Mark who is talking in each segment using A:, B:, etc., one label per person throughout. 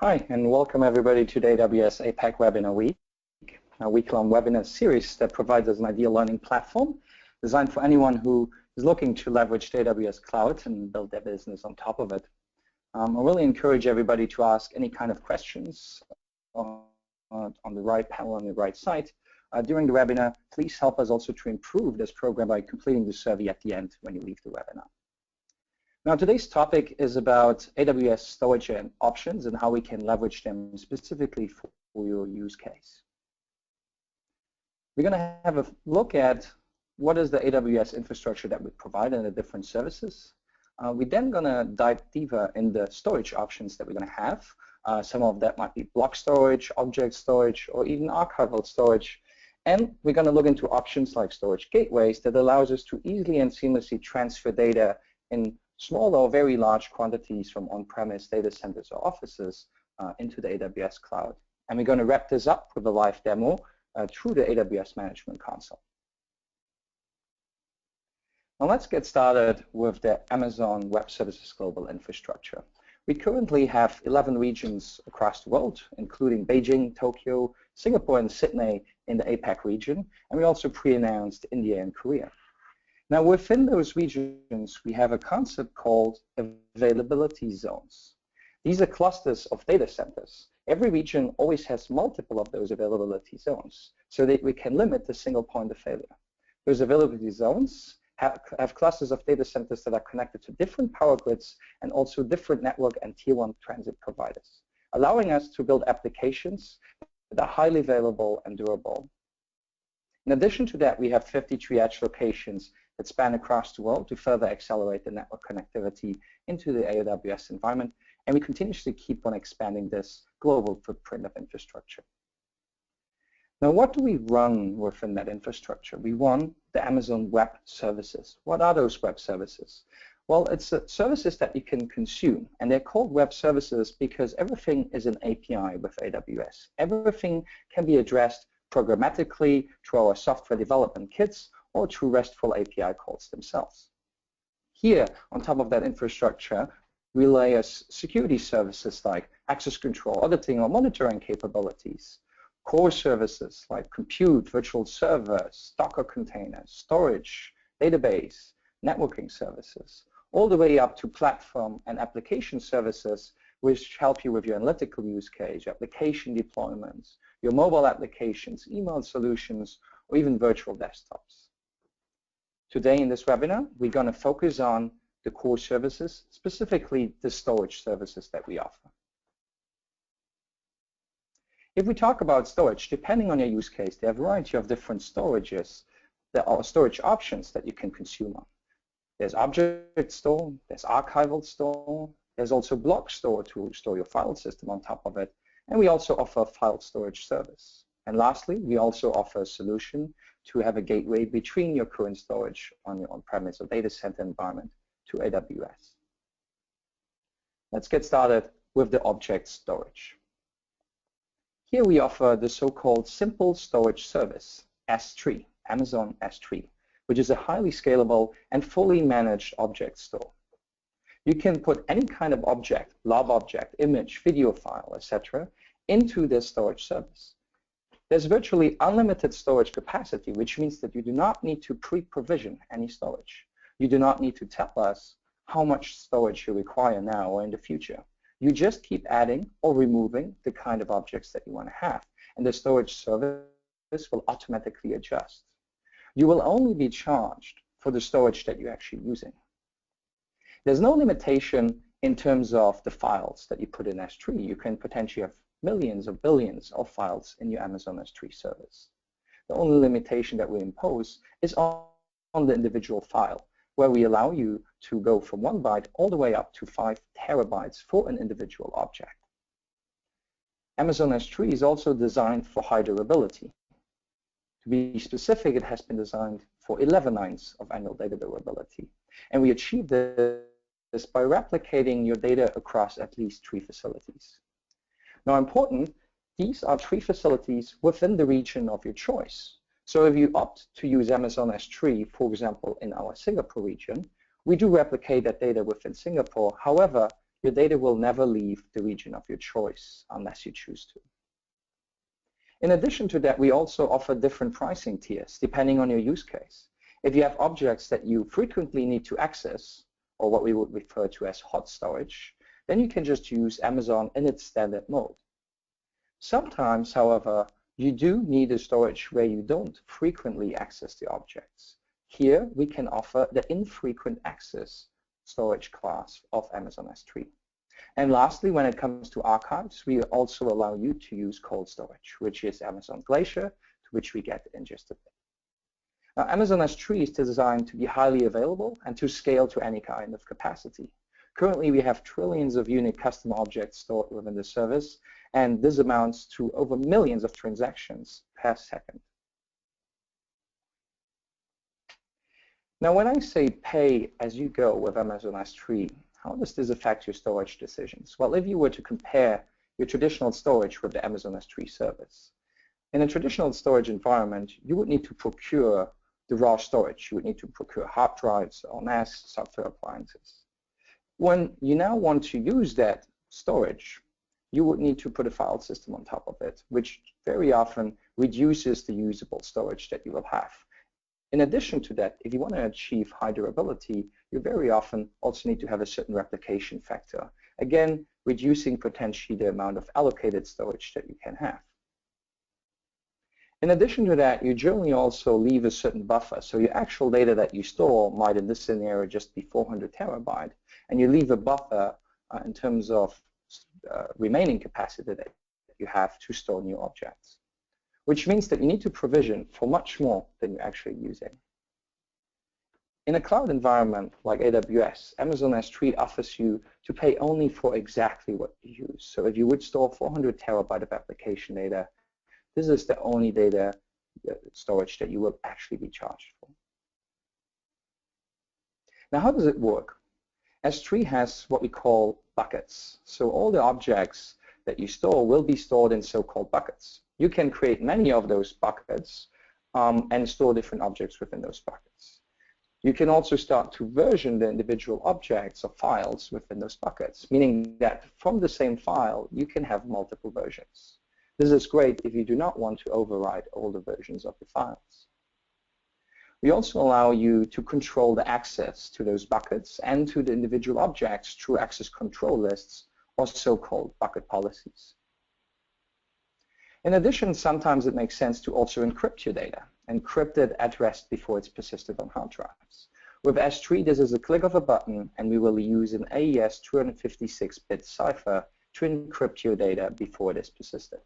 A: Hi, and welcome everybody to the AWS APAC Webinar Week, a week-long webinar series that provides us an ideal learning platform designed for anyone who is looking to leverage the AWS cloud and build their business on top of it. I really encourage everybody to ask any kind of questions on the right panel on the right side. During the webinar, please help us also to improve this program by completing the survey at the end when you leave the webinar. Now, today's topic is about AWS Storage Options and how we can leverage them specifically for your use case. We're going to have a look at what is the AWS infrastructure that we provide and the different services. We're then going to dive deeper in the storage options that we're going to have. Some of that might be block storage, object storage, or even archival storage. And we're going to look into options like storage gateways that allows us to easily and seamlessly transfer data in small or very large quantities from on-premise data centers or offices into the AWS cloud. And we're going to wrap this up with a live demo through the AWS Management Console. Now let's get started with the Amazon Web Services Global Infrastructure. We currently have 11 regions across the world, including Beijing, Tokyo, Singapore, and Sydney in the APAC region, and we also pre-announced India and Korea. Now, within those regions, we have a concept called availability zones. These are clusters of data centers. Every region always has multiple of those availability zones so that we can limit the single point of failure. Those availability zones have clusters of data centers that are connected to different power grids and also different network and tier 1 transit providers, allowing us to build applications that are highly available and durable. In addition to that, we have 53 edge locations that span across the world to further accelerate the network connectivity into the AWS environment, and we continuously keep on expanding this global footprint of infrastructure. Now, what do we run within that infrastructure? We run the Amazon Web Services. What are those web services? Well, it's services that you can consume, and they're called web services because everything is an API with AWS. Everything can be addressed programmatically through our software development kits or through RESTful API calls themselves. Here, on top of that infrastructure, we layer security services like access control, auditing, or monitoring capabilities, core services like compute, virtual servers, Docker containers, storage, database, networking services, all the way up to platform and application services which help you with your analytical use case, application deployments, your mobile applications, email solutions, or even virtual desktops. Today in this webinar, we're going to focus on the core services, specifically the storage services that we offer. If we talk about storage, depending on your use case, there are a variety of different storages, there are storage options that you can consume on. There's object store, there's archival store, there's also block store to store your file system on top of it, and we also offer a file storage service. And lastly, we also offer a solution to have a gateway between your current storage on your on-premise or data center environment to AWS. Let's get started with the object storage. Here we offer the so-called Simple Storage Service, S3, Amazon S3, which is a highly scalable and fully managed object store. You can put any kind of object, blob object, image, video file, etc., into this storage service. There's virtually unlimited storage capacity, which means that you do not need to pre-provision any storage. You do not need to tell us how much storage you require now or in the future. You just keep adding or removing the kind of objects that you want to have, and the storage service will automatically adjust. You will only be charged for the storage that you're actually using. There's no limitation in terms of the files that you put in S3. You can potentially have millions or billions of files in your Amazon S3 service. The only limitation that we impose is on the individual file, where we allow you to go from 1 byte all the way up to 5 terabytes for an individual object. Amazon S3 is also designed for high durability. To be specific, it has been designed for 11 nines of annual data durability. And we achieve this by replicating your data across at least 3 facilities. Now, important, these are 3 facilities within the region of your choice. So if you opt to use Amazon S3, for example, in our Singapore region, we do replicate that data within Singapore. However, your data will never leave the region of your choice unless you choose to. In addition to that, we also offer different pricing tiers depending on your use case. If you have objects that you frequently need to access, or what we would refer to as hot storage, then you can just use Amazon in its standard mode. Sometimes, however, you do need a storage where you don't frequently access the objects. Here, we can offer the infrequent access storage class of Amazon S3. And lastly, when it comes to archives, we also allow you to use cold storage, which is Amazon Glacier, to which we get in just a bit. Now, Amazon S3 is designed to be highly available and to scale to any kind of capacity. Currently, we have trillions of unique custom objects stored within the service, and this amounts to over millions of transactions per second. Now, when I say pay as you go with Amazon S3, how does this affect your storage decisions? Well, if you were to compare your traditional storage with the Amazon S3 service, in a traditional storage environment, you would need to procure the raw storage. You would need to procure hard drives, NAS, software appliances. When you now want to use that storage, you would need to put a file system on top of it, which very often reduces the usable storage that you will have. In addition to that, if you want to achieve high durability, you very often also need to have a certain replication factor, again, reducing potentially the amount of allocated storage that you can have. In addition to that, you generally also leave a certain buffer. So your actual data that you store might, in this scenario, just be 400 terabyte, and you leave a buffer in terms of remaining capacity that you have to store new objects, which means that you need to provision for much more than you're actually using. In a cloud environment like AWS, Amazon S3 offers you to pay only for exactly what you use. So if you would store 400 terabyte of application data, this is the only data storage that you will actually be charged for. Now, how does it work? S3 has what we call buckets. So all the objects that you store will be stored in so-called buckets. You can create many of those buckets and store different objects within those buckets. You can also start to version the individual objects or files within those buckets, meaning that from the same file, you can have multiple versions. This is great if you do not want to overwrite all the versions of the files. We also allow you to control the access to those buckets and to the individual objects through access control lists or so-called bucket policies. In addition, sometimes it makes sense to also encrypt your data, encrypt it at rest before it's persisted on hard drives. With S3, this is a click of a button, and we will use an AES 256-bit cipher to encrypt your data before it is persisted.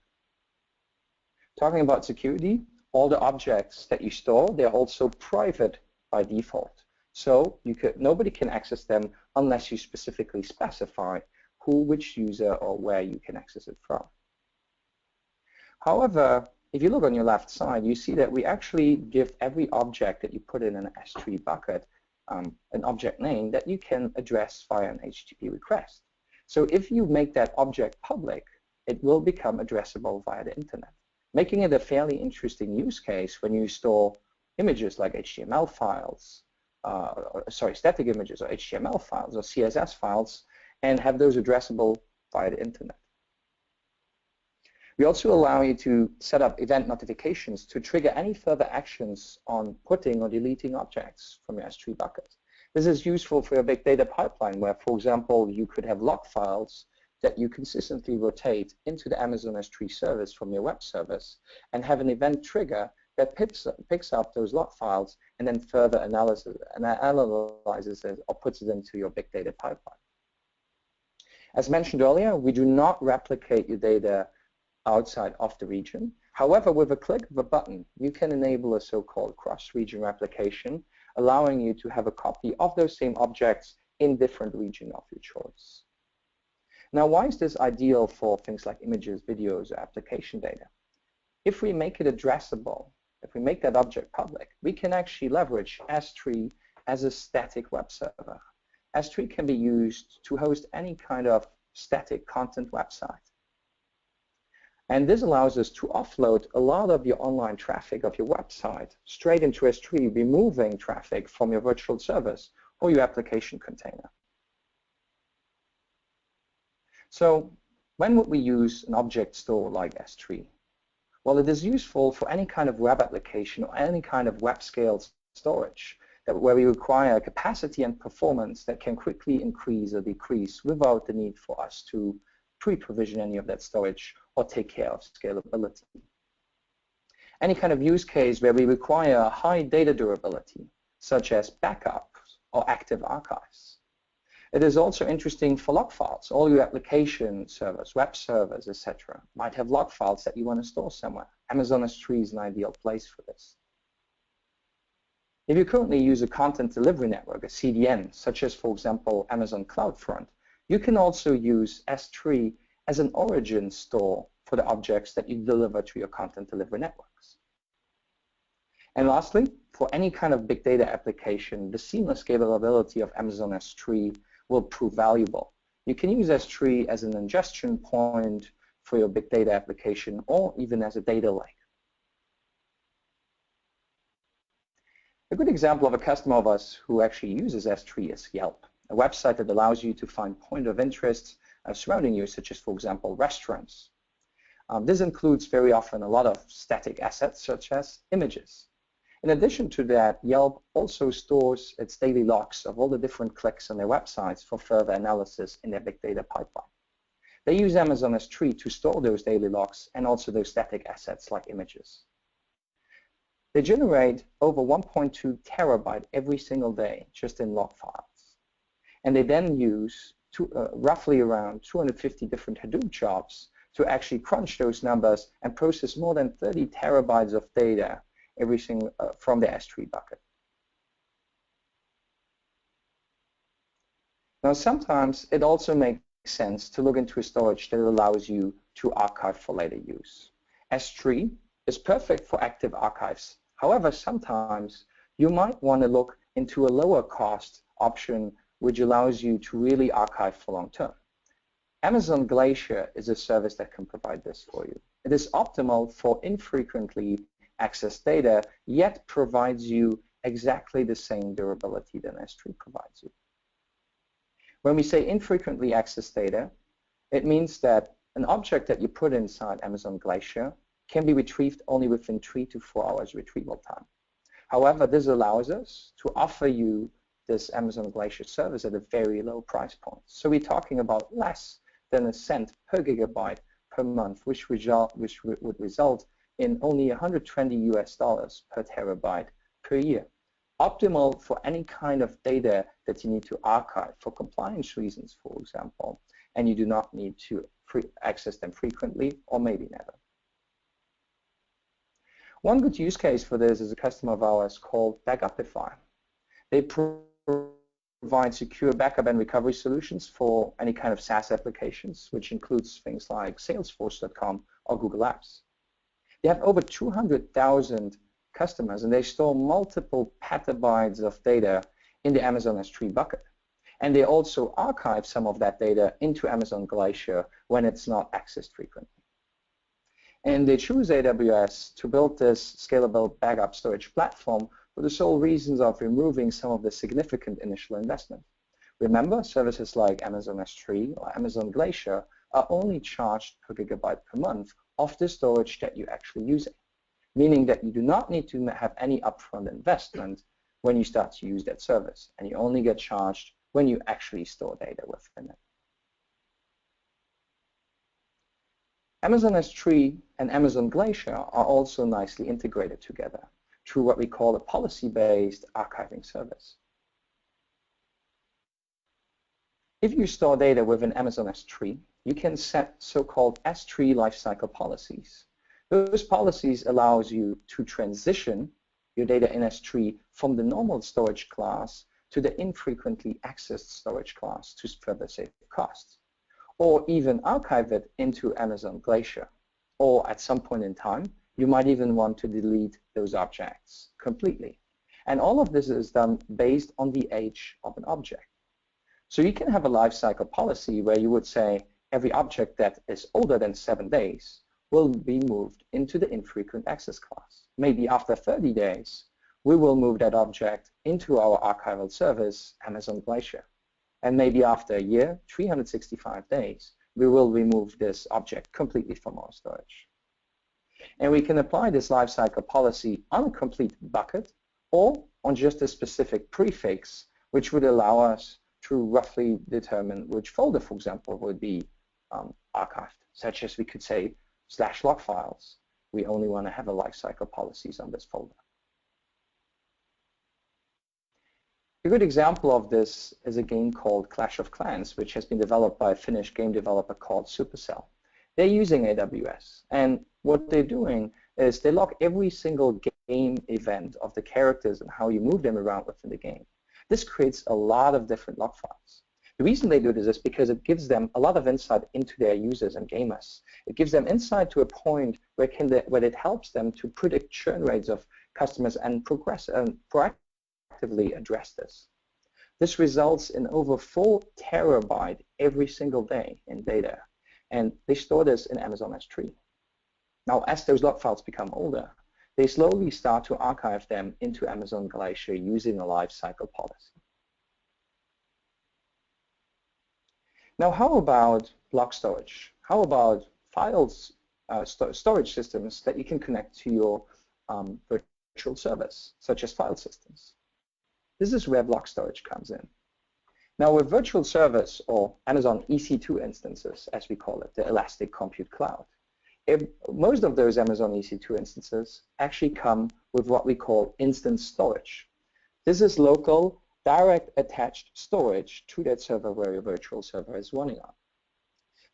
A: Talking about security, all the objects that you store, they're also private by default. So nobody can access them unless you specifically specify who, which user, or where you can access it from. However, if you look on your left side, you see that we actually give every object that you put in an S3 bucket an object name that you can address via an HTTP request. So if you make that object public, it will become addressable via the internet, making it a fairly interesting use case when you store images like HTML files, static images or HTML files or CSS files, and have those addressable via the internet. We also allow you to set up event notifications to trigger any further actions on putting or deleting objects from your S3 bucket. This is useful for your big data pipeline where, for example, you could have log files that you consistently rotate into the Amazon S3 service from your web service and have an event trigger that picks up those log files and then further analyzes it or puts it into your big data pipeline. As mentioned earlier, we do not replicate your data outside of the region. However, with a click of a button, you can enable a so-called cross-region replication, allowing you to have a copy of those same objects in different regions of your choice. Now, why is this ideal for things like images, videos, or application data? If we make it addressable, if we make that object public, we can actually leverage S3 as a static web server. S3 can be used to host any kind of static content website. And this allows us to offload a lot of your online traffic of your website straight into S3, removing traffic from your virtual service or your application container. So when would we use an object store like S3? Well, it is useful for any kind of web application or any kind of web-scale storage where we require capacity and performance that can quickly increase or decrease without the need for us to pre-provision any of that storage or take care of scalability. Any kind of use case where we require high data durability, such as backups or active archives. It is also interesting for log files. All your application servers, web servers, etc. might have log files that you want to store somewhere. Amazon S3 is an ideal place for this. If you currently use a content delivery network, a CDN, such as, for example, Amazon CloudFront, you can also use S3 as an origin store for the objects that you deliver to your content delivery networks. And lastly, for any kind of big data application, the seamless scalability of Amazon S3 will prove valuable. You can use S3 as an ingestion point for your big data application or even as a data lake. A good example of a customer of us who actually uses S3 is Yelp, a website that allows you to find point of interest surrounding you, such as, for example, restaurants. This includes very often a lot of static assets, such as images. In addition to that, Yelp also stores its daily logs of all the different clicks on their websites for further analysis in their big data pipeline. They use Amazon S3 to store those daily logs and also those static assets like images. They generate over 1.2 terabyte every single day just in log files. And they then use roughly around 250 different Hadoop jobs to actually crunch those numbers and process more than 30 terabytes of data every single from the S3 bucket. Now, sometimes it also makes sense to look into a storage that allows you to archive for later use. S3 is perfect for active archives. However, sometimes you might want to look into a lower cost option which allows you to really archive for long term. Amazon Glacier is a service that can provide this for you. It is optimal for infrequently accessed data, yet provides you exactly the same durability that S3 provides you. When we say infrequently accessed data, it means that an object that you put inside Amazon Glacier can be retrieved only within 3 to 4 hours retrieval time. However, this allows us to offer you this Amazon Glacier service at a very low price point. So we're talking about less than a cent per gigabyte per month, which would result in only $120 US per terabyte per year. Optimal for any kind of data that you need to archive for compliance reasons, for example, and you do not need to access them frequently or maybe never. One good use case for this is a customer of ours called Backupify. They provide secure backup and recovery solutions for any kind of SaaS applications, which includes things like Salesforce.com or Google Apps. They have over 200,000 customers, and they store multiple petabytes of data in the Amazon S3 bucket. And they also archive some of that data into Amazon Glacier when it's not accessed frequently. And they choose AWS to build this scalable backup storage platform for the sole reasons of removing some of the significant initial investment. Remember, services like Amazon S3 or Amazon Glacier are only charged per gigabyte per month of the storage that you're actually using, meaning that you do not need to have any upfront investment when you start to use that service, and you only get charged when you actually store data within it. Amazon S3 and Amazon Glacier are also nicely integrated together through what we call a policy-based archiving service. If you store data within Amazon S3, you can set so-called S3 lifecycle policies. Those policies allows you to transition your data in S3 from the normal storage class to the infrequently accessed storage class to further save costs, or even archive it into Amazon Glacier. Or at some point in time, you might even want to delete those objects completely. And all of this is done based on the age of an object. So you can have a lifecycle policy where you would say every object that is older than 7 days will be moved into the infrequent access class. Maybe after 30 days, we will move that object into our archival service, Amazon Glacier. And maybe after a year, 365 days, we will remove this object completely from our storage. And we can apply this lifecycle policy on a complete bucket or on just a specific prefix, which would allow us to roughly determine which folder, for example, would be archived, such as we could say /log files. We only want to have a lifecycle policies on this folder. A good example of this is a game called Clash of Clans, which has been developed by a Finnish game developer called Supercell. They're using AWS, and what they're doing is they log every single game event of the characters and how you move them around within the game. This creates a lot of different log files. The reason they do this is because it gives them a lot of insight into their users and gamers. It gives them insight to a point where it helps them to predict churn rates of customers and proactively address this. This results in over 4 terabytes every single day in data, and they store this in Amazon S3. Now, as those log files become older, they slowly start to archive them into Amazon Glacier using a lifecycle policy. Now, how about block storage? How about files, storage systems that you can connect to your virtual servers, such as file systems? This is where block storage comes in. Now, with virtual servers, or Amazon EC2 instances, as we call it, the Elastic Compute Cloud, most of those Amazon EC2 instances actually come with what we call instance storage. This is local, direct attached storage to that server where your virtual server is running on.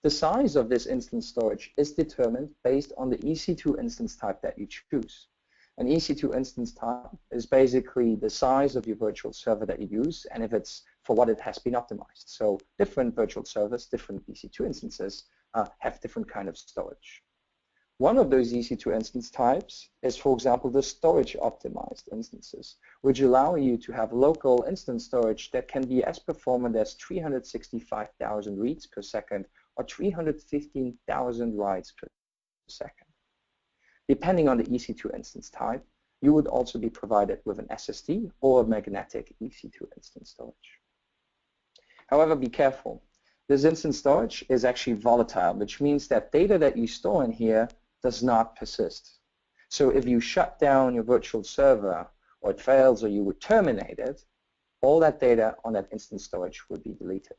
A: The size of this instance storage is determined based on the EC2 instance type that you choose. An EC2 instance type is basically the size of your virtual server that you use, and if it's for what it has been optimized. So different virtual servers, different EC2 instances have different kind of storage. One of those EC2 instance types is, for example, the storage optimized instances, which allow you to have local instance storage that can be as performant as 365,000 reads per second or 315,000 writes per second. Depending on the EC2 instance type, you would also be provided with an SSD or a magnetic EC2 instance storage. However, be careful. This instance storage is actually volatile, which means that data that you store in here does not persist. So if you shut down your virtual server, or it fails, or you would terminate it, all that data on that instance storage would be deleted.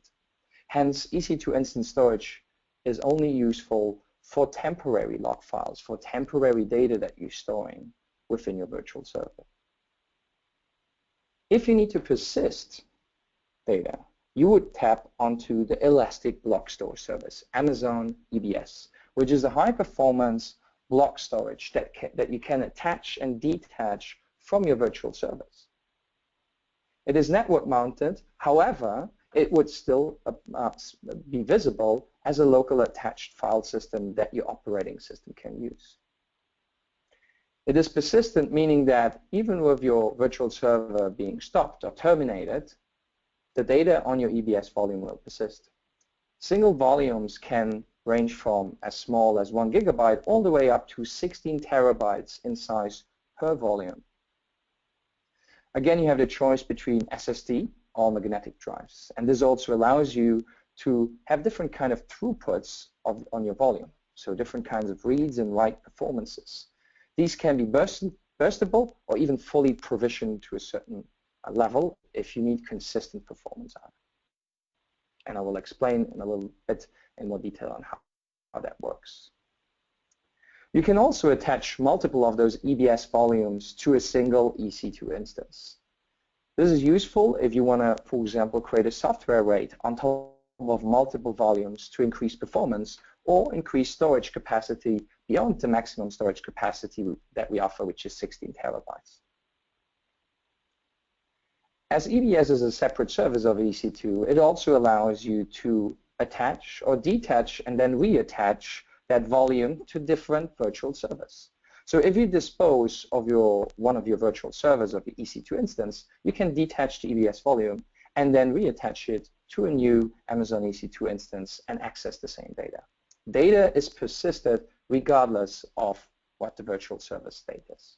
A: Hence, EC2 instance storage is only useful for temporary log files, for temporary data that you're storing within your virtual server. If you need to persist data, you would tap onto the Elastic Block Store service, Amazon EBS, which is a high-performance block storage that you can attach and detach from your virtual servers. It is network mounted, however, it would still be visible as a local attached file system that your operating system can use. It is persistent, meaning that even with your virtual server being stopped or terminated, the data on your EBS volume will persist. Single volumes can range from as small as 1 gigabyte all the way up to 16 terabytes in size per volume. Again, you have the choice between SSD or magnetic drives, and this also allows you to have different kind of throughputs on your volume, so different kinds of reads and write performances. These can be burstable or even fully provisioned to a certain level if you need consistent performance out of it. And I will explain in a little bit in more detail on how that works. You can also attach multiple of those EBS volumes to a single EC2 instance. This is useful if you want to, for example, create a software RAID on top of multiple volumes to increase performance or increase storage capacity beyond the maximum storage capacity that we offer, which is 16 terabytes. As EBS is a separate service of EC2, it also allows you to attach or detach and then reattach that volume to different virtual servers. So if you dispose of one of your virtual servers of the EC2 instance, you can detach the EBS volume and then reattach it to a new Amazon EC2 instance and access the same data. Data is persisted regardless of what the virtual server state is.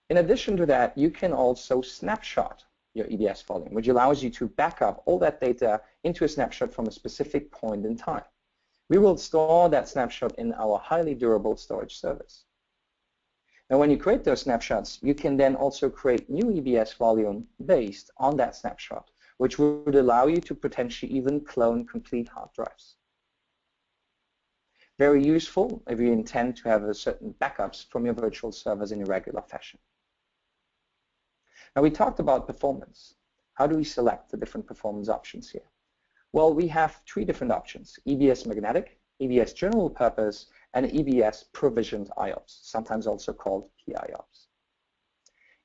A: In addition to that, you can also snapshot your EBS volume, which allows you to back up all that data into a snapshot from a specific point in time. We will store that snapshot in our highly durable storage service. Now, when you create those snapshots, you can then also create new EBS volume based on that snapshot, which would allow you to potentially even clone complete hard drives. Very useful if you intend to have a certain backups from your virtual servers in a regular fashion. Now, we talked about performance. How do we select the different performance options here? Well, we have three different options: EBS Magnetic, EBS General Purpose, and EBS Provisioned IOPS, sometimes also called PIOPS.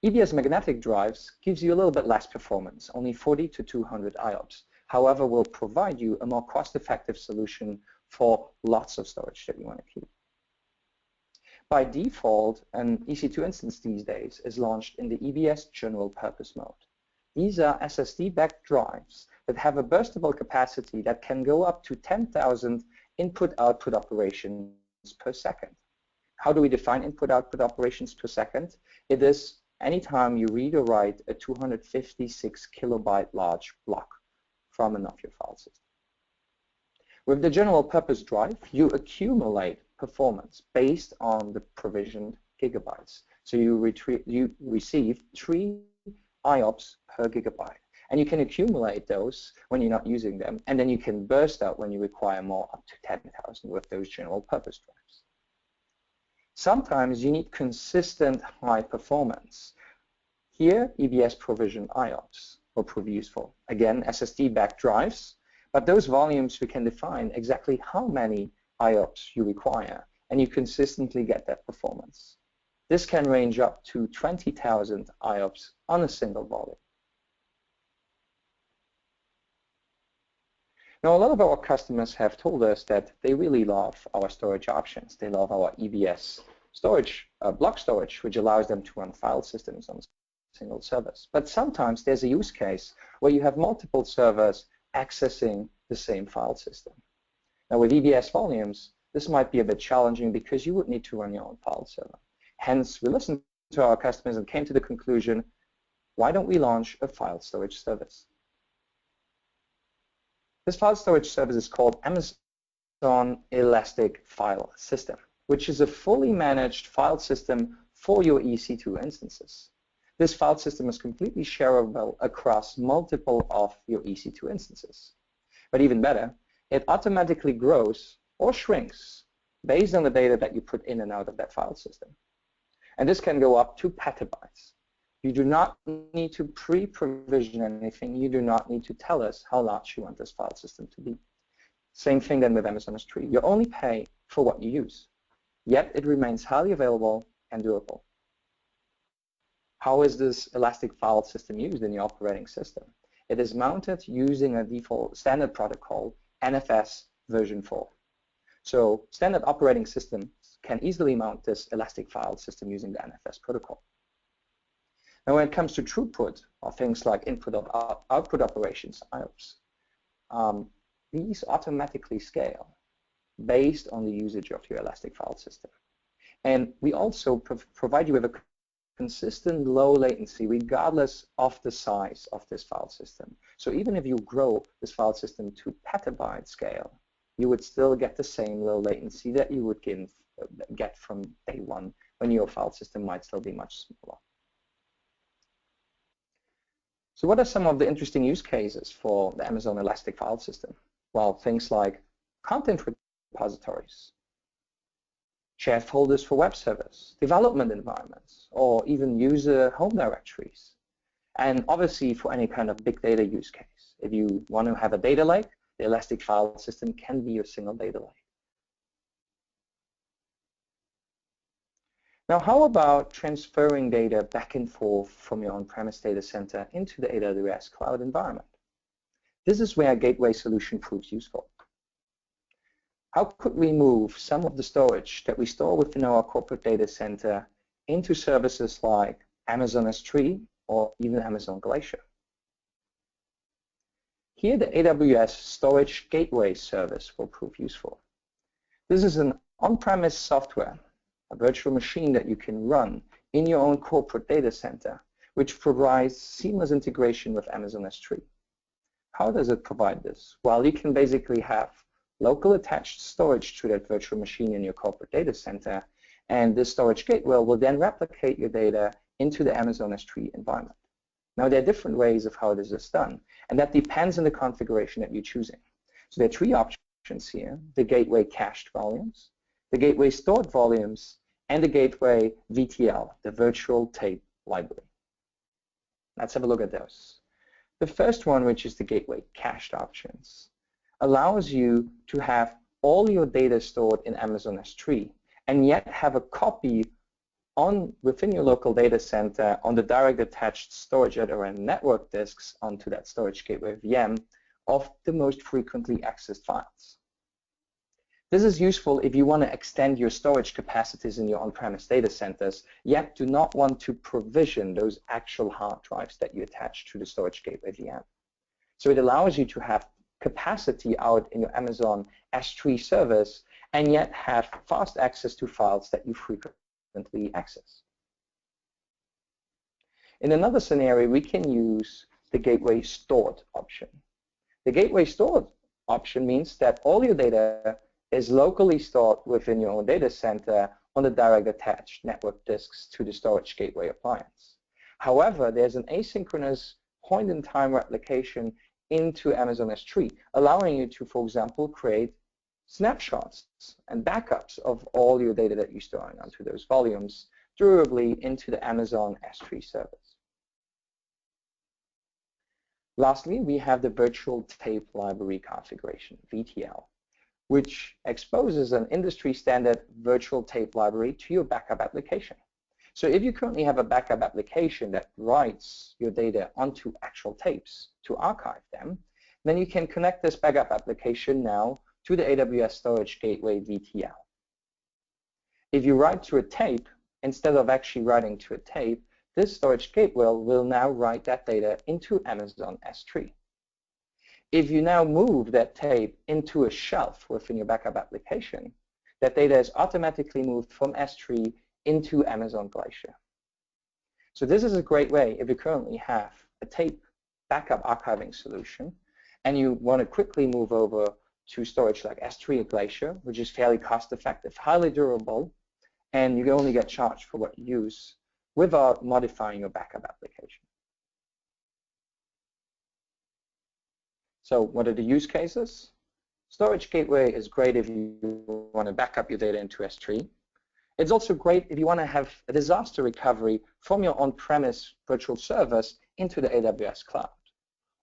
A: EBS Magnetic drives gives you a little bit less performance, only 40 to 200 IOPS. However, will provide you a more cost-effective solution for lots of storage that you want to keep. By default, an EC2 instance these days is launched in the EBS General Purpose mode. These are SSD-backed drives that have a burstable capacity that can go up to 10,000 input-output operations per second. How do we define input-output operations per second? It is anytime you read or write a 256 kilobyte large block from and of your file system. With the general purpose drive, you accumulate performance based on the provisioned gigabytes. So you receive 3 IOPS per gigabyte. And you can accumulate those when you're not using them, and then you can burst out when you require more, up to 10,000 with those general purpose drives. Sometimes you need consistent high performance. Here, EBS Provisioned IOPS will prove useful. Again, SSD-backed drives, but those volumes we can define exactly how many IOPS you require, and you consistently get that performance. This can range up to 20,000 IOPS on a single volume. Now, a lot of our customers have told us that they really love our storage options. They love our EBS storage, block storage, which allows them to run file systems on single servers. But sometimes there's a use case where you have multiple servers accessing the same file system. Now, with EBS volumes, this might be a bit challenging because you would need to run your own file server. Hence, we listened to our customers and came to the conclusion, why don't we launch a file storage service? This file storage service is called Amazon Elastic File System, which is a fully managed file system for your EC2 instances. This file system is completely shareable across multiple of your EC2 instances. But even better, it automatically grows or shrinks based on the data that you put in and out of that file system. And this can go up to petabytes. You do not need to pre-provision anything. You do not need to tell us how large you want this file system to be. Same thing then with Amazon S3. You only pay for what you use, yet it remains highly available and durable. How is this elastic file system used in your operating system? It is mounted using a default standard protocol, NFS version 4. So standard operating systems can easily mount this elastic file system using the NFS protocol. Now, when it comes to throughput, or things like input or output operations, IOPS, these automatically scale based on the usage of your elastic file system. And we also provide you with a consistent low latency regardless of the size of this file system. So even if you grow this file system to petabyte scale, you would still get the same low latency that you would get from day one when your file system might still be much smaller. So what are some of the interesting use cases for the Amazon Elastic File System? Well, things like content repositories, shared folders for web servers, development environments, or even user home directories. And obviously for any kind of big data use case. If you want to have a data lake, the Elastic File System can be your single data lake. Now, how about transferring data back and forth from your on-premise data center into the AWS cloud environment? This is where a gateway solution proves useful. How could we move some of the storage that we store within our corporate data center into services like Amazon S3 or even Amazon Glacier? Here, the AWS Storage Gateway service will prove useful. This is an on-premise software, a virtual machine that you can run in your own corporate data center, which provides seamless integration with Amazon S3. How does it provide this? Well, you can basically have local attached storage to that virtual machine in your corporate data center, and this storage gateway will then replicate your data into the Amazon S3 environment. Now, there are different ways of how this is done, and that depends on the configuration that you're choosing. So there are three options here: the gateway cached volumes, the gateway stored volumes, and the gateway VTL, the virtual tape library. Let's have a look at those. The first one, which is the gateway cached options, allows you to have all your data stored in Amazon S3 and yet have a copy within your local data center on the direct attached storage or network disks onto that storage gateway VM of the most frequently accessed files. This is useful if you want to extend your storage capacities in your on-premise data centers, yet do not want to provision those actual hard drives that you attach to the storage gateway VM. So it allows you to have capacity out in your Amazon S3 service and yet have fast access to files that you frequently access. In another scenario, we can use the gateway stored option. The gateway stored option means that all your data is locally stored within your own data center on the direct attached network disks to the storage gateway appliance. However, there's an asynchronous point-in-time replication into Amazon S3, allowing you to, for example, create snapshots and backups of all your data that you're storing onto those volumes durably into the Amazon S3 service. Lastly, we have the virtual tape library configuration, VTL, which exposes an industry standard virtual tape library to your backup application. So if you currently have a backup application that writes your data onto actual tapes to archive them, then you can connect this backup application now to the AWS Storage Gateway VTL. If you write to a tape, instead of actually writing to a tape, this storage gateway will now write that data into Amazon S3. If you now move that tape into a shelf within your backup application, that data is automatically moved from S3 into Amazon Glacier. So this is a great way if you currently have a tape backup archiving solution and you want to quickly move over to storage like S3 or Glacier, which is fairly cost-effective, highly durable, and you can only get charged for what you use without modifying your backup application. So what are the use cases? Storage Gateway is great if you want to back up your data into S3. It's also great if you want to have a disaster recovery from your on-premise virtual servers into the AWS cloud,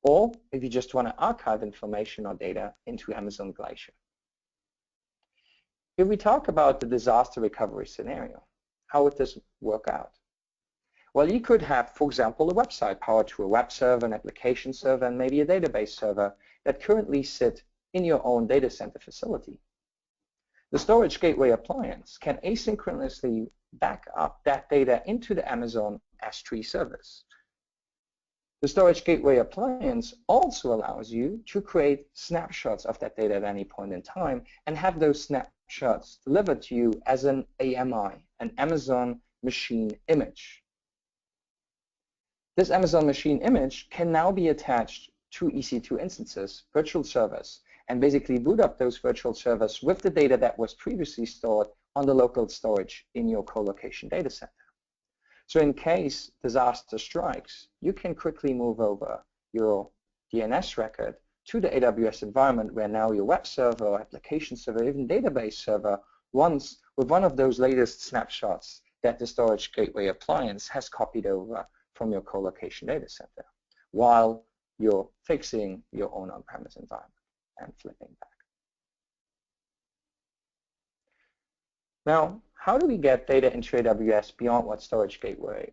A: or if you just want to archive information or data into Amazon Glacier. If we talk about the disaster recovery scenario, how would this work out? Well, you could have, for example, a website powered to a web server, an application server, and maybe a database server that currently sit in your own data center facility. The Storage Gateway appliance can asynchronously back up that data into the Amazon S3 service. The Storage Gateway appliance also allows you to create snapshots of that data at any point in time and have those snapshots delivered to you as an AMI, an Amazon Machine Image. This Amazon Machine Image can now be attached to EC2 instances, virtual servers, and basically boot up those virtual servers with the data that was previously stored on the local storage in your co-location data center. So in case disaster strikes, you can quickly move over your DNS record to the AWS environment where now your web server, or application server, even database server runs with one of those latest snapshots that the Storage Gateway appliance has copied over from your co-location data center while you're fixing your own on-premise environment and flipping back. Now, how do we get data into AWS beyond what Storage Gateway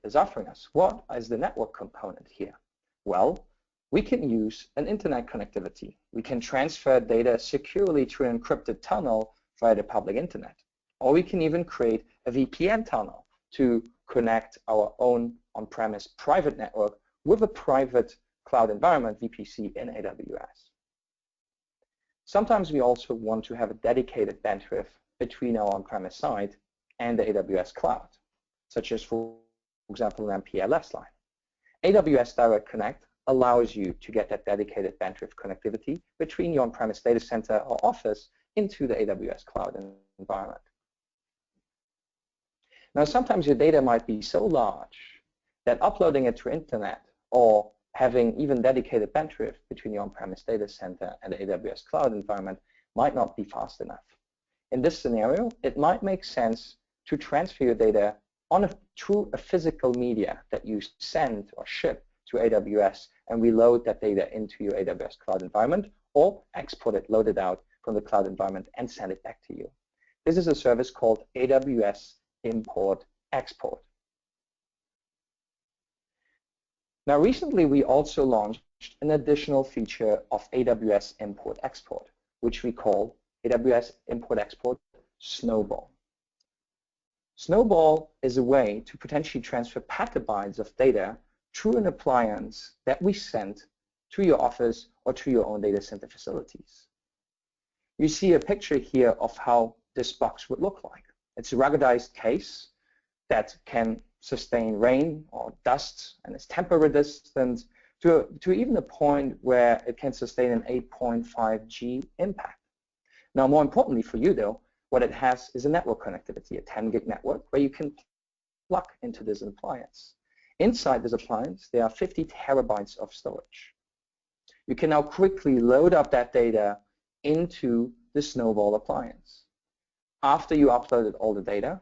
A: is offering us? What is the network component here? Well, we can use an internet connectivity. We can transfer data securely through an encrypted tunnel via the public internet. Or we can even create a VPN tunnel to connect our own on-premise private network with a private cloud environment, VPC, in AWS. Sometimes we also want to have a dedicated bandwidth between our on-premise side and the AWS cloud, such as, for example, an MPLS line. AWS Direct Connect allows you to get that dedicated bandwidth connectivity between your on-premise data center or office into the AWS cloud environment. Now, sometimes your data might be so large that uploading it to internet or having even dedicated bandwidth between your on-premise data center and the AWS cloud environment might not be fast enough. In this scenario, it might make sense to transfer your data through a physical media that you send or ship to AWS and reload that data into your AWS cloud environment, or export it, load it out from the cloud environment and send it back to you. This is a service called AWS Import Export. Now, recently we also launched an additional feature of AWS Import Export, which we call AWS Import Export Snowball. Snowball is a way to potentially transfer petabytes of data through an appliance that we send to your office or to your own data center facilities. You see a picture here of how this box would look like. It's a ruggedized case that can sustain rain or dust and is tamper resistant to even a point where it can sustain an 8.5 G impact. Now, more importantly for you though, what it has is a network connectivity, a 10 gig network where you can plug into this appliance. Inside this appliance, there are 50 terabytes of storage. You can now quickly load up that data into the Snowball appliance. After you uploaded all the data,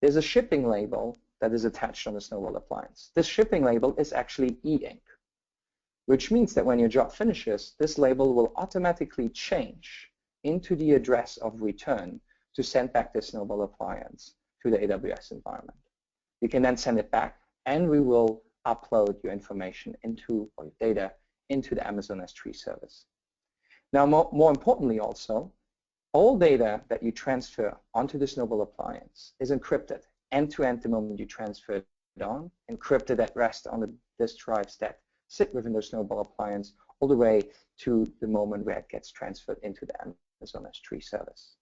A: there's a shipping label that is attached on the Snowball appliance. This shipping label is actually e-ink, which means that when your job finishes, this label will automatically change into the address of return to send back the Snowball appliance to the AWS environment. You can then send it back, and we will upload your information into, or your data into the Amazon S3 service. Now, more importantly also, all data that you transfer onto the Snowball appliance is encrypted end-to-end the moment you transfer it on, encrypted at rest on the disk drives that sit within the Snowball appliance, all the way to the moment where it gets transferred into the Amazon S3 service.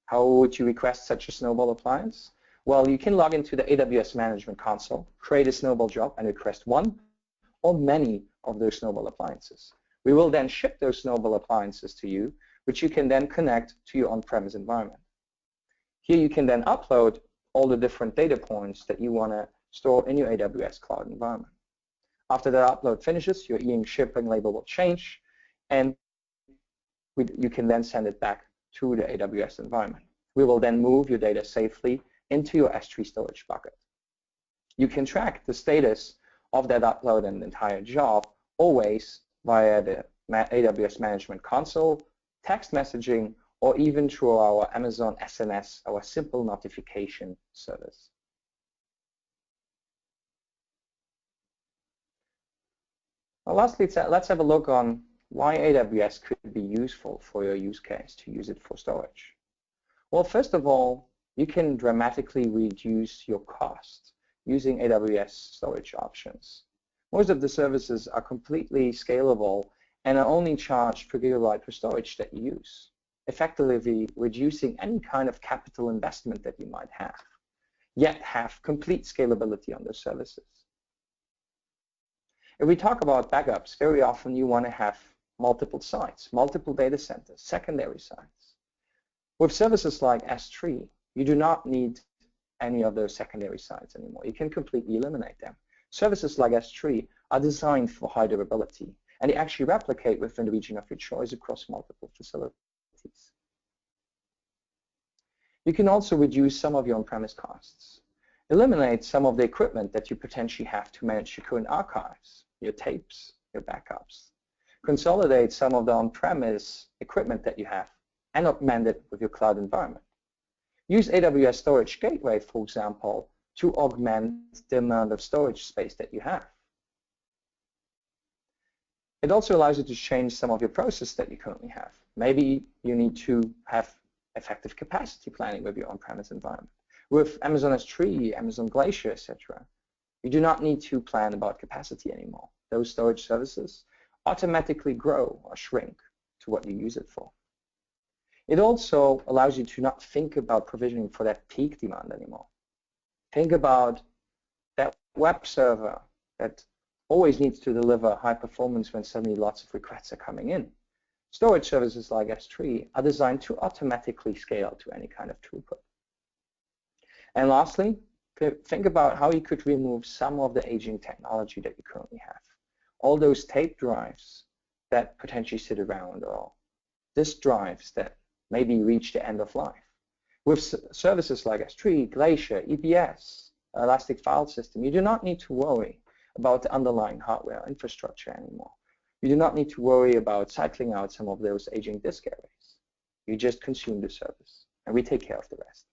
A: How would you request such a Snowball appliance? Well, you can log into the AWS Management Console, create a Snowball job, and request one or many of those Snowball appliances. We will then ship those Snowball appliances to you, which you can then connect to your on-premise environment. Here you can then upload all the different data points that you want to store in your AWS cloud environment. After the upload finishes, your e-ink shipping label will change, and you can then send it back to the AWS environment. We will then move your data safely into your S3 storage bucket. You can track the status of that upload and entire job always via the AWS Management Console, text messaging, or even through our Amazon SNS, our simple notification service. Now, lastly, let's have a look on why AWS could be useful for your use case to use it for storage. Well, first of all, you can dramatically reduce your costs using AWS Storage Options. Most of the services are completely scalable and are only charged per gigabyte per storage that you use, effectively reducing any kind of capital investment that you might have, yet have complete scalability on those services. If we talk about backups, very often you want to have multiple sites, multiple data centers, secondary sites. With services like S3, you do not need any of those secondary sites anymore. You can completely eliminate them. Services like S3 are designed for high durability, and they actually replicate within the region of your choice across multiple facilities. You can also reduce some of your on-premise costs. Eliminate some of the equipment that you potentially have to manage your current archives, your tapes, your backups. Consolidate some of the on-premise equipment that you have and augment it with your cloud environment. Use AWS Storage Gateway, for example, to augment the amount of storage space that you have. It also allows you to change some of your processes that you currently have. Maybe you need to have effective capacity planning with your on-premise environment. With Amazon S3, Amazon Glacier, etc., you do not need to plan about capacity anymore. Those storage services automatically grow or shrink to what you use it for. It also allows you to not think about provisioning for that peak demand anymore. Think about that web server that always needs to deliver high performance when suddenly lots of requests are coming in. Storage services like S3 are designed to automatically scale to any kind of throughput. And lastly, think about how you could remove some of the aging technology that you currently have. All those tape drives that potentially sit around, or disk drives that maybe reach the end of life. With services like S3, Glacier, EBS, Elastic File System, you do not need to worry about the underlying hardware infrastructure anymore. You do not need to worry about cycling out some of those aging disk arrays. You just consume the service, and we take care of the rest.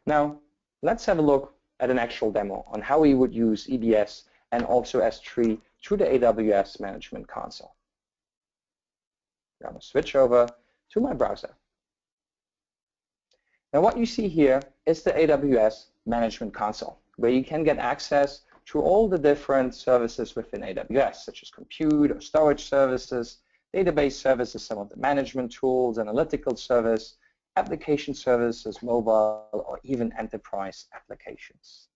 A: Now, let's have a look at an actual demo on how we would use EBS and also S3 through the AWS Management Console. I'm going to switch over to my browser. Now, what you see here is the AWS Management Console, where you can get access to all the different services within AWS, such as compute or storage services, database services, some of the management tools, analytical service, application services, mobile, or even enterprise applications.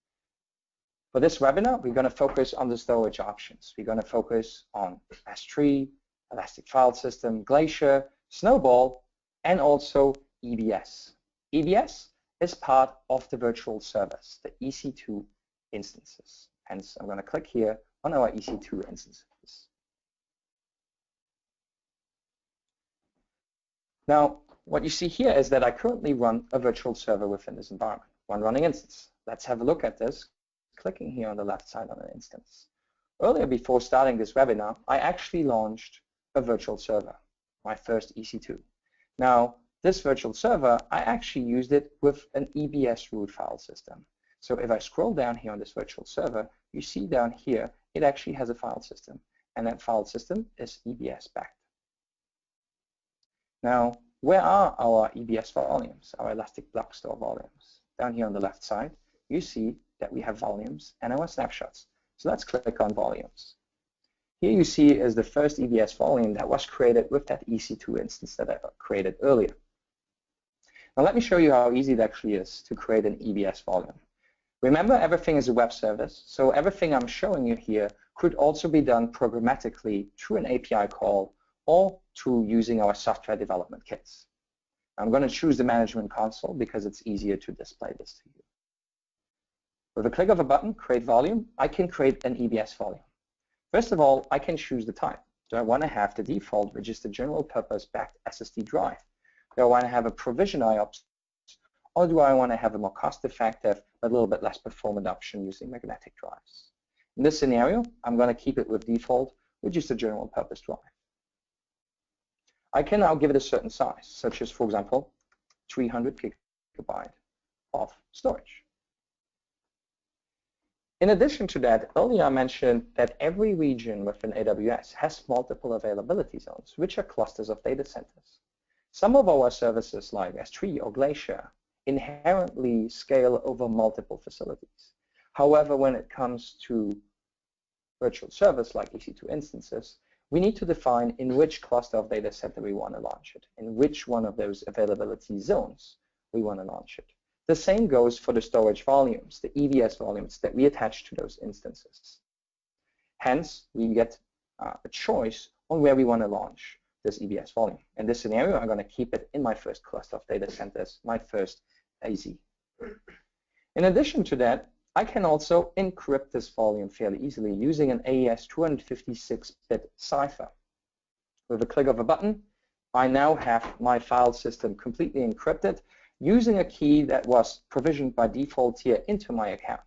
A: For this webinar, we're going to focus on the storage options. We're going to focus on S3, Elastic File System, Glacier, Snowball, and also EBS. EBS is part of the virtual servers, the EC2 instances. Hence, I'm going to click here on our EC2 instances. Now, what you see here is that I currently run a virtual server within this environment, one running instance. Let's have a look at this, clicking here on the left side on an instance. Earlier, before starting this webinar, I actually launched a virtual server, my first EC2. Now, this virtual server, I actually used it with an EBS root file system. So if I scroll down here on this virtual server, you see down here, it actually has a file system, and that file system is EBS backed. Now, where are our EBS volumes, our Elastic Block Store volumes? Down here on the left side, you see that we have volumes and our snapshots. So let's click on volumes. Here you see is the first EBS volume that was created with that EC2 instance that I created earlier. Now let me show you how easy it actually is to create an EBS volume. Remember, everything is a web service, so everything I'm showing you here could also be done programmatically through an API call or through using our software development kits. I'm going to choose the management console because it's easier to display this to you. With a click of a button, create volume, I can create an EBS volume. First of all, I can choose the type. Do I want to have the default, which is the general purpose backed SSD drive? Do I want to have a provision IOPS, or do I want to have a more cost-effective but a little bit less performant option using magnetic drives? In this scenario, I'm going to keep it with default, which is the general purpose drive. I can now give it a certain size, such as, for example, 300 GB of storage. In addition to that, earlier I mentioned that every region within AWS has multiple availability zones, which are clusters of data centers. Some of our services like S3 or Glacier inherently scale over multiple facilities. However, when it comes to virtual servers like EC2 instances, we need to define in which cluster of data center we want to launch it, in which one of those availability zones we want to launch it. The same goes for the storage volumes, the EBS volumes that we attach to those instances. Hence, we get a choice on where we want to launch this EBS volume. In this scenario, I'm going to keep it in my first cluster of data centers, my first AZ. In addition to that, I can also encrypt this volume fairly easily using an AES 256-bit cipher. With a click of a button, I now have my file system completely encrypted using a key that was provisioned by default here into my account.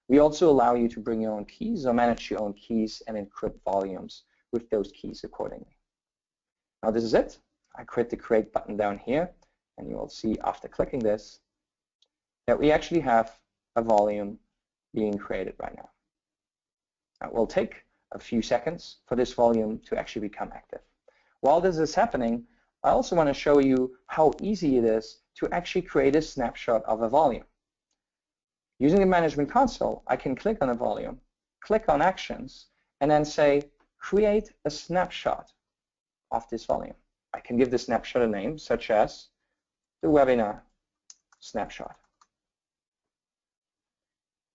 A: We also allow you to bring your own keys or manage your own keys and encrypt volumes with those keys accordingly. Now this is it. I click the create button down here, and you will see after clicking this that we actually have a volume being created right now. Now it will take a few seconds for this volume to actually become active. While this is happening, I also want to show you how easy it is to actually create a snapshot of a volume. Using the management console, I can click on a volume, click on actions, and then say, create a snapshot of this volume. I can give the snapshot a name, such as the webinar snapshot.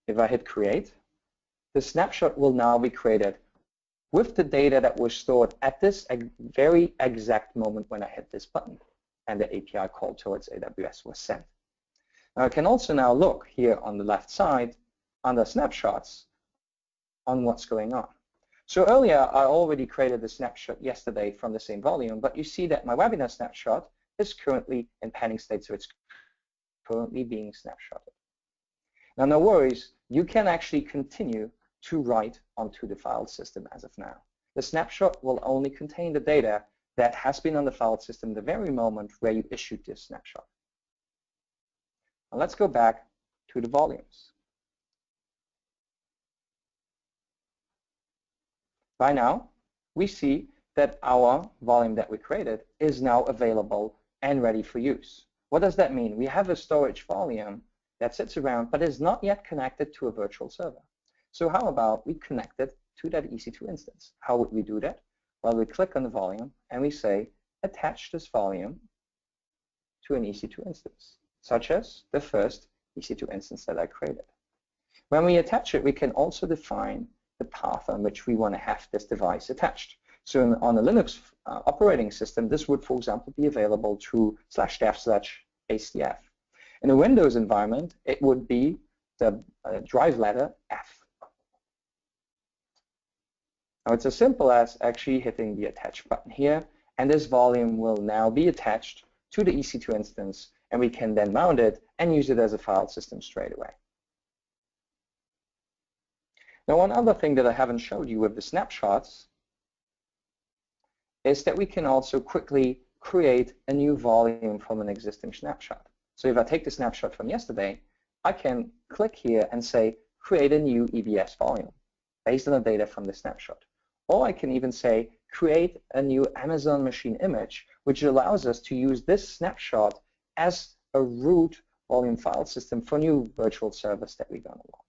A: if I hit create, the snapshot will now be created with the data that was stored at this very exact moment when I hit this button and the API call towards AWS was sent. Now I can also now look here on the left side under snapshots on what's going on. So earlier I already created the snapshot yesterday from the same volume, but you see that my webinar snapshot is currently in pending state, so it's currently being snapshotted. Now no worries, you can actually continue to write onto the file system as of now. The snapshot will only contain the data that has been on the file system the very moment where you issued this snapshot. Now let's go back to the volumes. By now, we see that our volume that we created is now available and ready for use. What does that mean? We have a storage volume that sits around but is not yet connected to a virtual server. So how about we connect it to that EC2 instance? How would we do that? Well, we click on the volume and we say attach this volume to an EC2 instance, such as the first EC2 instance that I created. When we attach it, we can also define the path on which we want to have this device attached. So on a Linux operating system, this would, for example, be available to /dev/acdf. In a Windows environment, it would be the drive letter F. Now it's as simple as actually hitting the attach button here, and this volume will now be attached to the EC2 instance, and we can then mount it and use it as a file system straight away. Now one other thing that I haven't showed you with the snapshots is that we can also quickly create a new volume from an existing snapshot. So if I take the snapshot from yesterday, I can click here and say create a new EBS volume based on the data from the snapshot. Or I can even say create a new Amazon machine image, which allows us to use this snapshot as a root volume file system for new virtual servers that we're going to launch.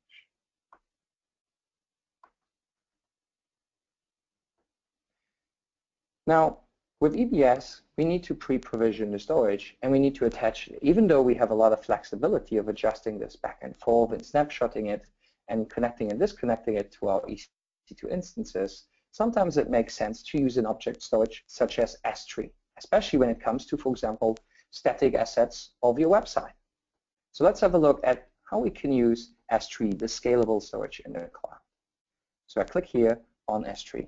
A: Now, with EBS, we need to pre-provision the storage, and we need to attach it. Even though we have a lot of flexibility of adjusting this back and forth and snapshotting it and connecting and disconnecting it to our EC2 instances, sometimes it makes sense to use an object storage such as S3, especially when it comes to, for example, static assets of your website. So let's have a look at how we can use S3, the scalable storage in the cloud. So I click here on S3.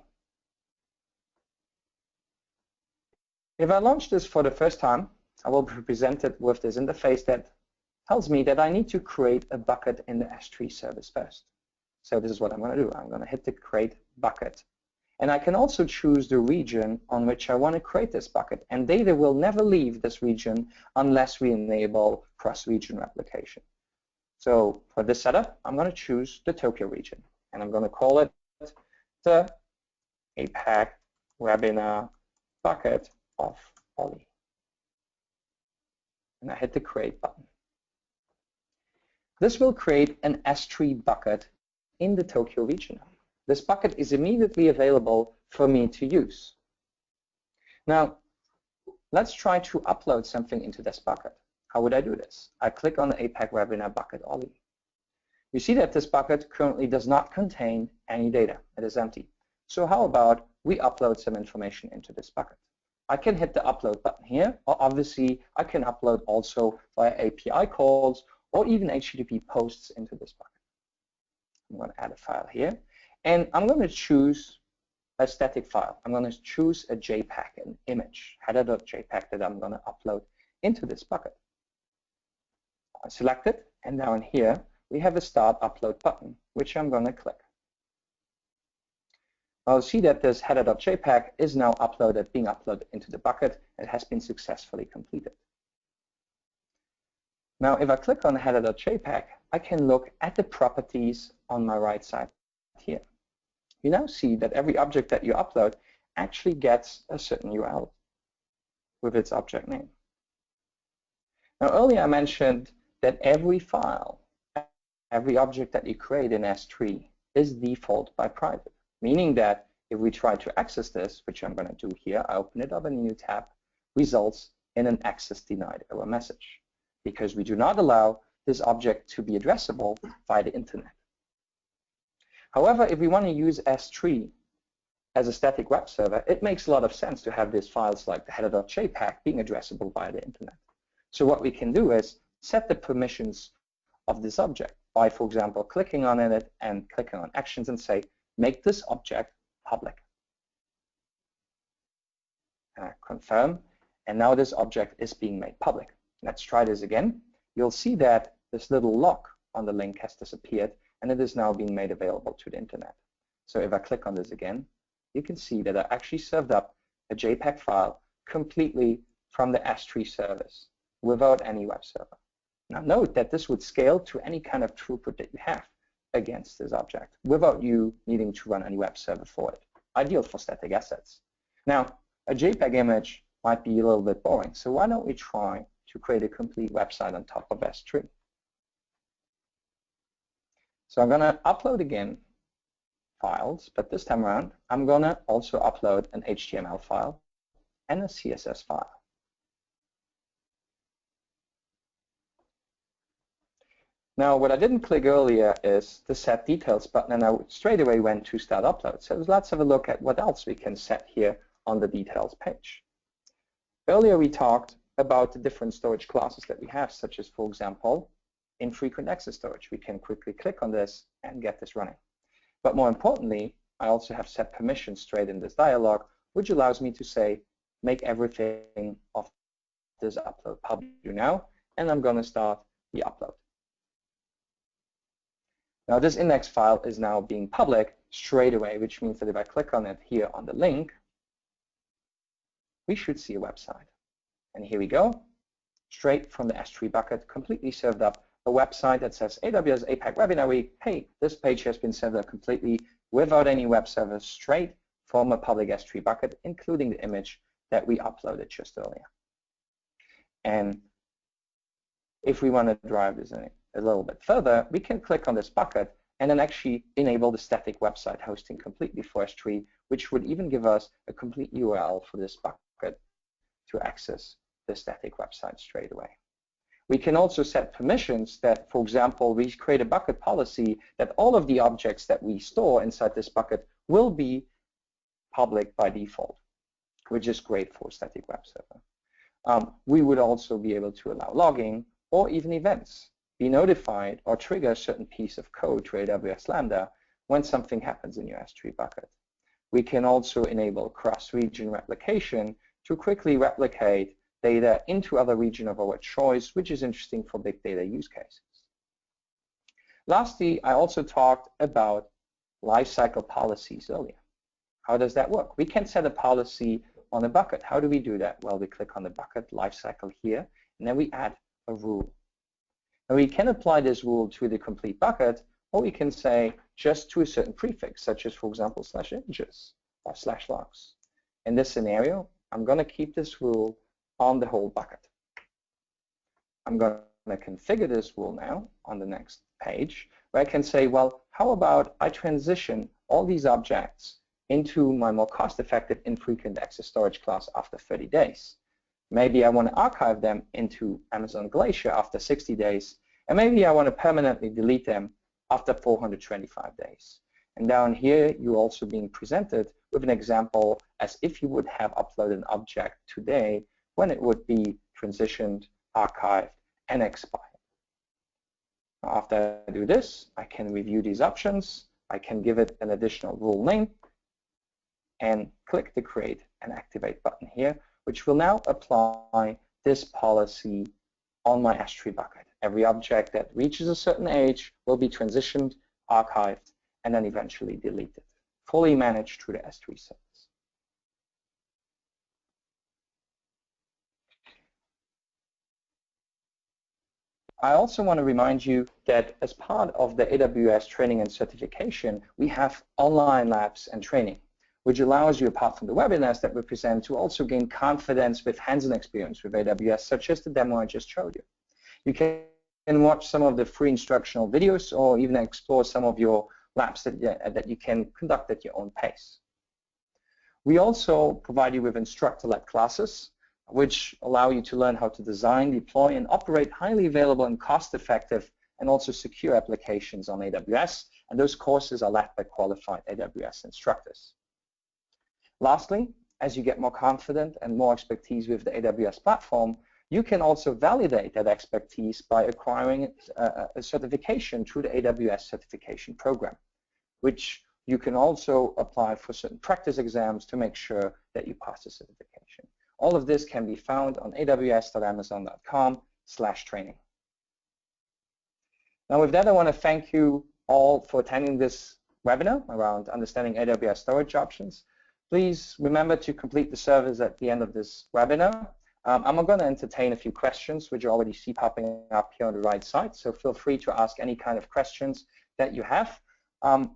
A: If I launch this for the first time, I will be presented with this interface that tells me that I need to create a bucket in the S3 service first. So this is what I'm going to do. I'm going to hit the create bucket. And I can also choose the region on which I want to create this bucket. And data will never leave this region unless we enable cross-region replication. So for this setup, I'm going to choose the Tokyo region. And I'm going to call it the APAC webinar bucket of Oli. And I hit the create button. This will create an S3 bucket in the Tokyo region. This bucket is immediately available for me to use. Now, let's try to upload something into this bucket. How would I do this? I click on the APAC webinar bucket Oli. You see that this bucket currently does not contain any data. It is empty. So how about we upload some information into this bucket? I can hit the upload button here, or obviously I can upload also via API calls or even HTTP posts into this bucket. I'm going to add a file here, and I'm going to choose a static file. I'm going to choose a JPEG, an image, header.jpg that I'm going to upload into this bucket. I select it, and down here we have a start upload button, which I'm going to click. I'll see that this header.jpg is now being uploaded into the bucket. It has been successfully completed. Now, if I click on header.jpg, I can look at the properties on my right side here. You now see that every object that you upload actually gets a certain URL with its object name. Now, earlier I mentioned that every file, every object that you create in S3 is default by private. Meaning that if we try to access this, which I'm going to do here, I open it up in a new tab, results in an access denied error message, because we do not allow this object to be addressable via the internet. However, if we want to use S3 as a static web server, it makes a lot of sense to have these files like the header.jpg being addressable via the internet. So what we can do is set the permissions of this object by, for example, clicking on it and clicking on actions and say, make this object public. Confirm, and now this object is being made public. Let's try this again. You'll see that this little lock on the link has disappeared, and it is now being made available to the internet. So if I click on this again, you can see that I actually served up a JPEG file completely from the S3 service without any web server. Now note that this would scale to any kind of throughput that you have against this object without you needing to run any web server for it. Ideal for static assets. Now, a JPEG image might be a little bit boring, so why don't we try to create a complete website on top of S3? So I'm going to upload again files, but this time around I'm going to also upload an HTML file and a CSS file. Now what I didn't click earlier is the set details button, and I straight away went to start upload. So let's have a look at what else we can set here on the details page. Earlier we talked about the different storage classes that we have, such as, for example, infrequent access storage. We can quickly click on this and get this running. But more importantly, I also have set permissions straight in this dialog, which allows me to say, make everything of this upload public now, and I'm going to start the upload. Now this index file is now being public straight away, which means that if I click on it here on the link, we should see a website. And here we go, straight from the S3 bucket, completely served up a website that says AWS APAC Webinar Week. Hey, this page has been served up completely without any web servers, straight from a public S3 bucket, including the image that we uploaded just earlier. And if we want to drive this in a little bit further, we can click on this bucket and then actually enable the static website hosting completely for S3, which would even give us a complete URL for this bucket to access the static website straight away. We can also set permissions that, for example, we create a bucket policy that all of the objects that we store inside this bucket will be public by default, which is great for a static web server. We would also be able to allow logging or even events, be notified or trigger a certain piece of code to AWS Lambda when something happens in your S3 bucket. We can also enable cross-region replication to quickly replicate data into other regions of our choice, which is interesting for big data use cases. Lastly, I also talked about lifecycle policies earlier. How does that work? We can set a policy on a bucket. How do we do that? Well, we click on the bucket lifecycle here, and then we add a rule. And we can apply this rule to the complete bucket, or we can say just to a certain prefix, such as, for example, /images or /logs. In this scenario, I'm going to keep this rule on the whole bucket. I'm going to configure this rule now on the next page, where I can say, well, how about I transition all these objects into my more cost-effective infrequent access storage class after 30 days. Maybe I want to archive them into Amazon Glacier after 60 days, and maybe I want to permanently delete them after 425 days. And down here, you're also being presented with an example as if you would have uploaded an object today when it would be transitioned, archived, and expired. Now, after I do this, I can review these options. I can give it an additional rule name and click the Create and Activate button here, which will now apply this policy on my S3 bucket. Every object that reaches a certain age will be transitioned, archived, and then eventually deleted, fully managed through the S3 service. I also want to remind you that as part of the AWS training and certification, we have online labs and training, which allows you, apart from the webinars that we present, to also gain confidence with hands-on experience with AWS, such as the demo I just showed you. You can watch some of the free instructional videos or even explore some of your labs that you can conduct at your own pace. We also provide you with instructor-led classes, which allow you to learn how to design, deploy, and operate highly available and cost-effective and also secure applications on AWS, and those courses are led by qualified AWS instructors. Lastly, as you get more confident and more expertise with the AWS platform, you can also validate that expertise by acquiring a certification through the AWS certification program, which you can also apply for certain practice exams to make sure that you pass the certification. All of this can be found on aws.amazon.com/training. Now with that, I want to thank you all for attending this webinar around understanding AWS storage options. Please remember to complete the surveys at the end of this webinar. I'm going to entertain a few questions, which you already see popping up here on the right side, so feel free to ask any kind of questions that you have.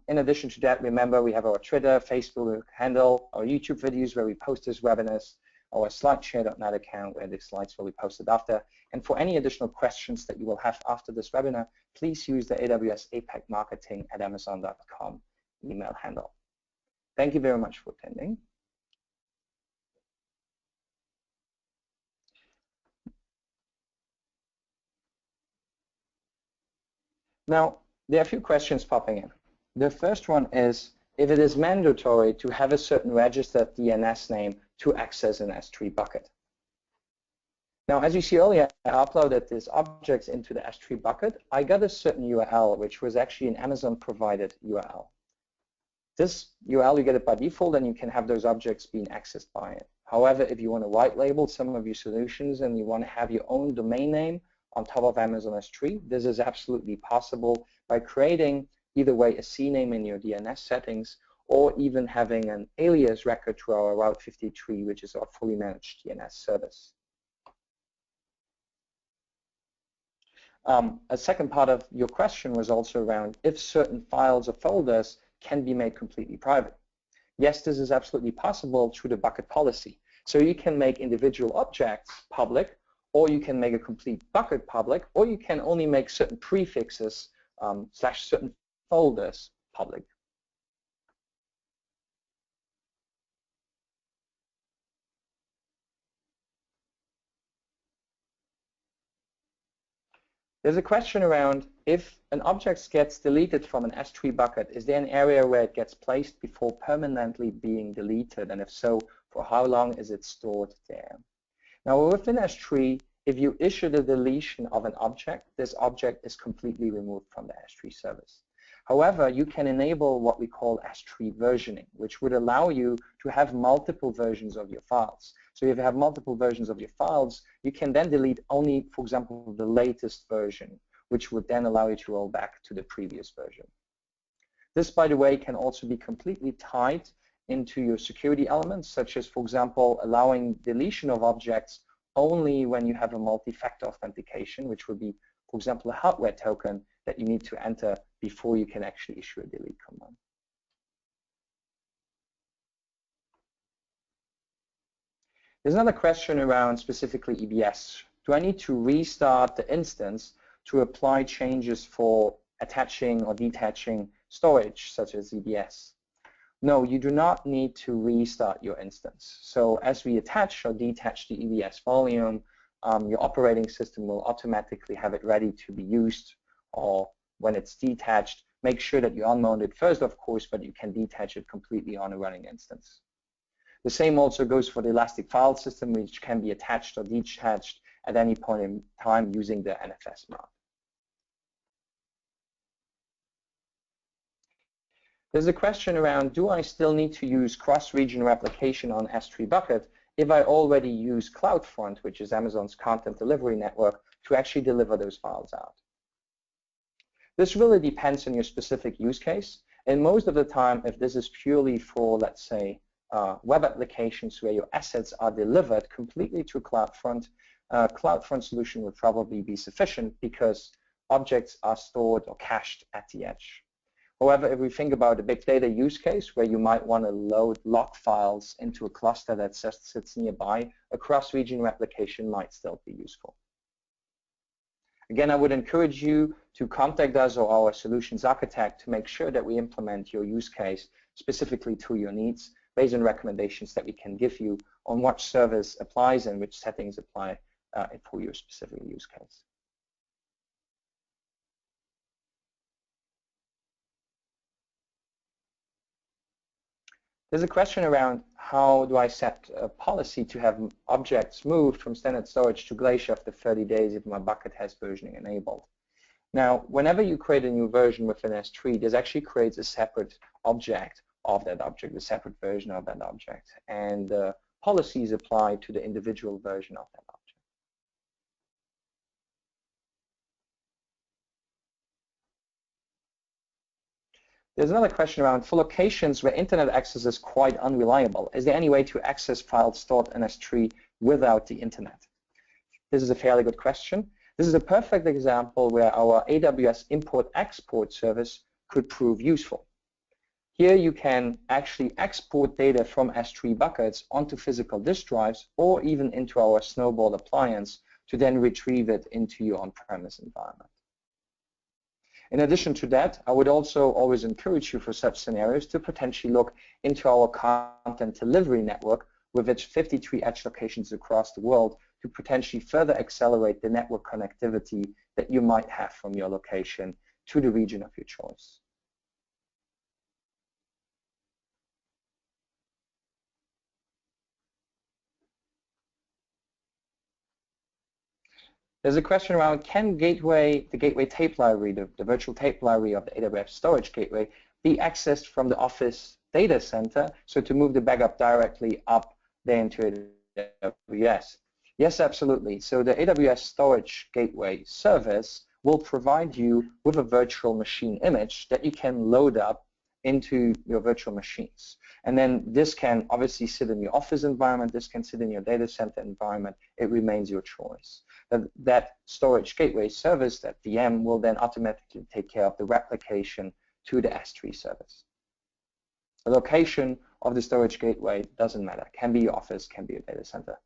A: In addition to that, remember we have our Twitter, Facebook handle, our YouTube videos where we post these webinars, our slideshare.net account where the slides will be posted after. And for any additional questions that you will have after this webinar, please use the AWS APAC marketing@amazon.com email handle. Thank you very much for attending. Now, there are a few questions popping in. The first one is if it is mandatory to have a certain registered DNS name to access an S3 bucket. Now, as you see earlier, I uploaded these objects into the S3 bucket. I got a certain URL, which was actually an Amazon-provided URL. This URL, you get it by default, and you can have those objects being accessed by it. However, if you want to white label some of your solutions and you want to have your own domain name on top of Amazon S3, this is absolutely possible by creating either way a CNAME in your DNS settings or even having an alias record to our Route 53, which is our fully managed DNS service. A second part of your question was also around if certain files or folders can be made completely private. Yes, this is absolutely possible through the bucket policy. So you can make individual objects public, or you can make a complete bucket public, or you can only make certain prefixes / certain folders public. There's a question around if an object gets deleted from an S3 bucket, is there an area where it gets placed before permanently being deleted? And if so, for how long is it stored there? Now within S3, if you issue the deletion of an object, this object is completely removed from the S3 service. However, you can enable what we call S3 versioning, which would allow you to have multiple versions of your files. So if you have multiple versions of your files, you can then delete only, for example, the latest version, which would then allow you to roll back to the previous version. This, by the way, can also be completely tied into your security elements, such as, for example, allowing deletion of objects only when you have a multi-factor authentication, which would be, for example, a hardware token that you need to enter before you can actually issue a delete command. There's another question around specifically EBS. Do I need to restart the instance to apply changes for attaching or detaching storage, such as EBS? No, you do not need to restart your instance. So as we attach or detach the EBS volume, your operating system will automatically have it ready to be used, or when it's detached, make sure that you unmount it first, of course, but you can detach it completely on a running instance. The same also goes for the Elastic File System, which can be attached or detached at any point in time using the NFS mount. There's a question around, do I still need to use cross-region replication on S3 bucket if I already use CloudFront, which is Amazon's content delivery network, to actually deliver those files out? This really depends on your specific use case, and most of the time, if this is purely for, let's say, web applications where your assets are delivered completely to CloudFront, CloudFront solution would probably be sufficient because objects are stored or cached at the edge. However, if we think about a big data use case where you might want to load log files into a cluster that just sits nearby, a cross-region replication might still be useful. Again, I would encourage you to contact us or our solutions architect to make sure that we implement your use case specifically to your needs based on recommendations that we can give you on what service applies and which settings apply for your specific use case. There's a question around how do I set a policy to have objects moved from standard storage to Glacier after 30 days if my bucket has versioning enabled. Now, whenever you create a new version within S3, this actually creates a separate object of that object, a separate version of that object, and policies apply to the individual version of that object. There's another question around, for locations where internet access is quite unreliable, is there any way to access files stored in S3 without the internet? This is a fairly good question. This is a perfect example where our AWS import-export service could prove useful. Here you can actually export data from S3 buckets onto physical disk drives or even into our Snowball appliance to then retrieve it into your on-premise environment. In addition to that, I would also always encourage you for such scenarios to potentially look into our content delivery network with its 53 edge locations across the world to potentially further accelerate the network connectivity that you might have from your location to the region of your choice. There's a question around, can the gateway tape library, the virtual tape library of the AWS Storage Gateway, be accessed from the Office data center, so to move the backup directly up there into AWS? Yes, absolutely. So the AWS Storage Gateway service will provide you with a virtual machine image that you can load up into your virtual machines. And then this can obviously sit in your Office environment, this can sit in your data center environment, it remains your choice. That storage gateway service, that VM, will then automatically take care of the replication to the S3 service. The location of the storage gateway doesn't matter. It can be your Office, can be your data center.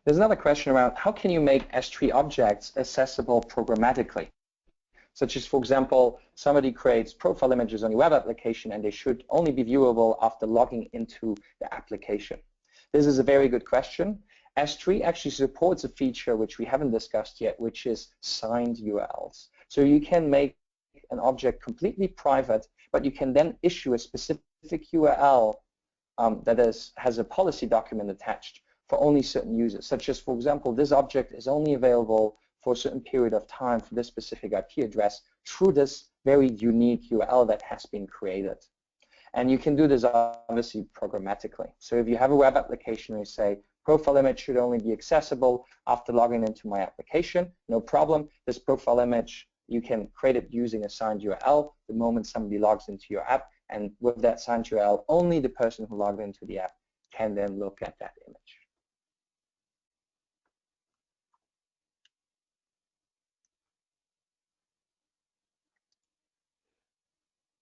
A: There's another question around, how can you make S3 objects accessible programmatically? Such as, for example, somebody creates profile images on your web application and they should only be viewable after logging into the application. This is a very good question. S3 actually supports a feature which we haven't discussed yet, which is signed URLs. So you can make an object completely private, but you can then issue a specific URL that has a policy document attached for only certain users, such as, for example, this object is only available for a certain period of time for this specific IP address through this very unique URL that has been created. And you can do this obviously programmatically. So if you have a web application and you say, profile image should only be accessible after logging into my application, no problem. This profile image, you can create it using a signed URL the moment somebody logs into your app, and with that signed URL, only the person who logged into the app can then look at that image.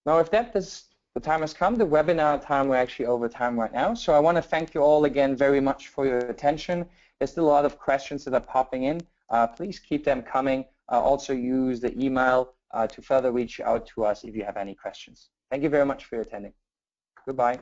A: Now, if the time has come, the webinar time, we're actually over time right now. So I want to thank you all again very much for your attention. There's still a lot of questions that are popping in. Please keep them coming. Also use the email to further reach out to us if you have any questions. Thank you very much for your attending. Goodbye.